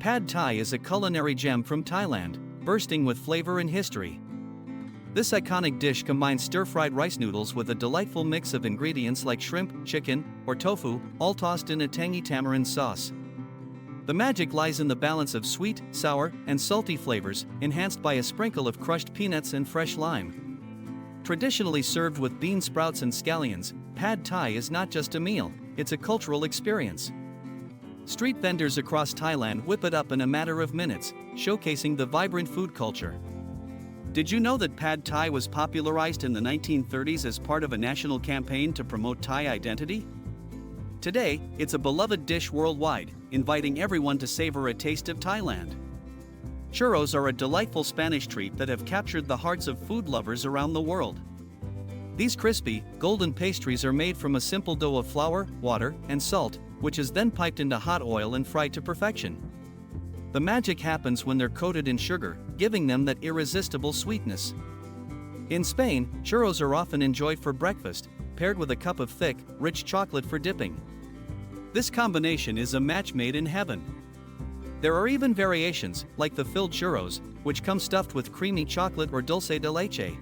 Pad Thai is a culinary gem from Thailand, bursting with flavor and history. This iconic dish combines stir-fried rice noodles with a delightful mix of ingredients like shrimp, chicken, or tofu, all tossed in a tangy tamarind sauce. The magic lies in the balance of sweet, sour, and salty flavors, enhanced by a sprinkle of crushed peanuts and fresh lime. Traditionally served with bean sprouts and scallions, Pad Thai is not just a meal, it's a cultural experience. Street vendors across Thailand whip it up in a matter of minutes, showcasing the vibrant food culture. Did you know that Pad Thai was popularized in the 1930s as part of a national campaign to promote Thai identity? Today, it's a beloved dish worldwide, inviting everyone to savor a taste of Thailand. Churros are a delightful Spanish treat that have captured the hearts of food lovers around the world. These crispy, golden pastries are made from a simple dough of flour, water, and salt, which is then piped into hot oil and fried to perfection. The magic happens when they're coated in sugar, giving them that irresistible sweetness. In Spain, churros are often enjoyed for breakfast, paired with a cup of thick, rich chocolate for dipping. This combination is a match made in heaven. There are even variations, like the filled churros, which come stuffed with creamy chocolate or dulce de leche.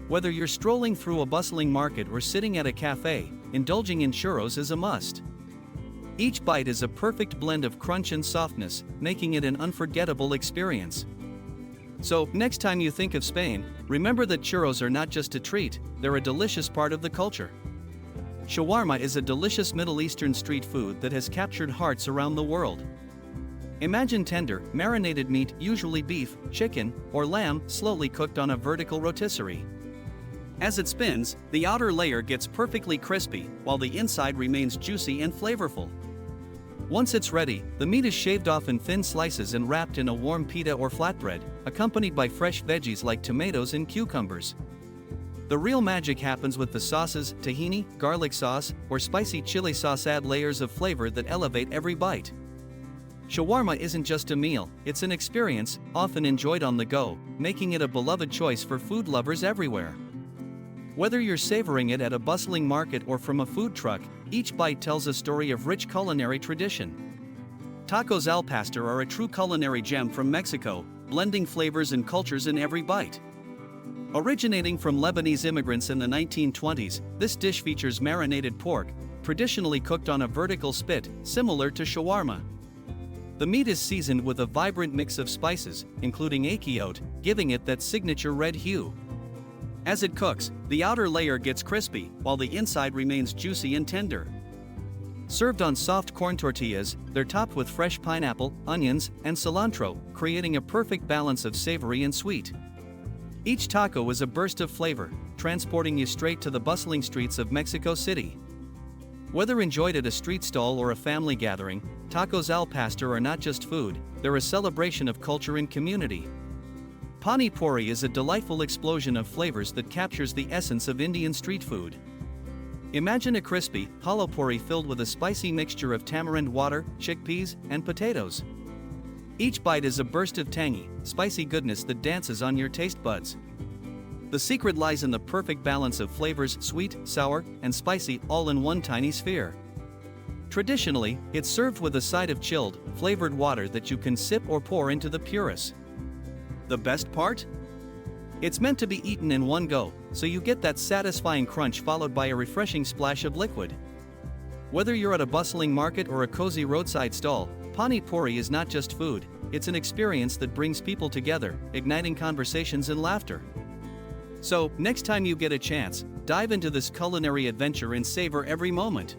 Whether you're strolling through a bustling market or sitting at a cafe, indulging in churros is a must. Each bite is a perfect blend of crunch and softness, making it an unforgettable experience. So, next time you think of Spain, remember that churros are not just a treat, they're a delicious part of the culture. Shawarma is a delicious Middle Eastern street food that has captured hearts around the world. Imagine tender, marinated meat, usually beef, chicken, or lamb, slowly cooked on a vertical rotisserie. As it spins, the outer layer gets perfectly crispy, while the inside remains juicy and flavorful. Once it's ready, the meat is shaved off in thin slices and wrapped in a warm pita or flatbread, accompanied by fresh veggies like tomatoes and cucumbers. The real magic happens with the sauces. Tahini, garlic sauce, or spicy chili sauce add layers of flavor that elevate every bite. Shawarma isn't just a meal, it's an experience, often enjoyed on the go, making it a beloved choice for food lovers everywhere. Whether you're savoring it at a bustling market or from a food truck, each bite tells a story of rich culinary tradition. Tacos al pastor are a true culinary gem from Mexico, blending flavors and cultures in every bite. Originating from Lebanese immigrants in the 1920s, this dish features marinated pork, traditionally cooked on a vertical spit, similar to shawarma. The meat is seasoned with a vibrant mix of spices, including achiote, giving it that signature red hue. As it cooks, the outer layer gets crispy, while the inside remains juicy and tender. Served on soft corn tortillas, they're topped with fresh pineapple, onions, and cilantro, creating a perfect balance of savory and sweet. Each taco is a burst of flavor, transporting you straight to the bustling streets of Mexico City. Whether enjoyed at a street stall or a family gathering, tacos al pastor are not just food, they're a celebration of culture and community. Pani Puri is a delightful explosion of flavors that captures the essence of Indian street food. Imagine a crispy, hollow puri filled with a spicy mixture of tamarind water, chickpeas, and potatoes. Each bite is a burst of tangy, spicy goodness that dances on your taste buds. The secret lies in the perfect balance of flavors: sweet, sour, and spicy, all in one tiny sphere. Traditionally, it's served with a side of chilled, flavored water that you can sip or pour into the puris. The best part? It's meant to be eaten in one go, so you get that satisfying crunch followed by a refreshing splash of liquid. Whether you're at a bustling market or a cozy roadside stall, Pani Puri is not just food, it's an experience that brings people together, igniting conversations and laughter. So, next time you get a chance, dive into this culinary adventure and savor every moment.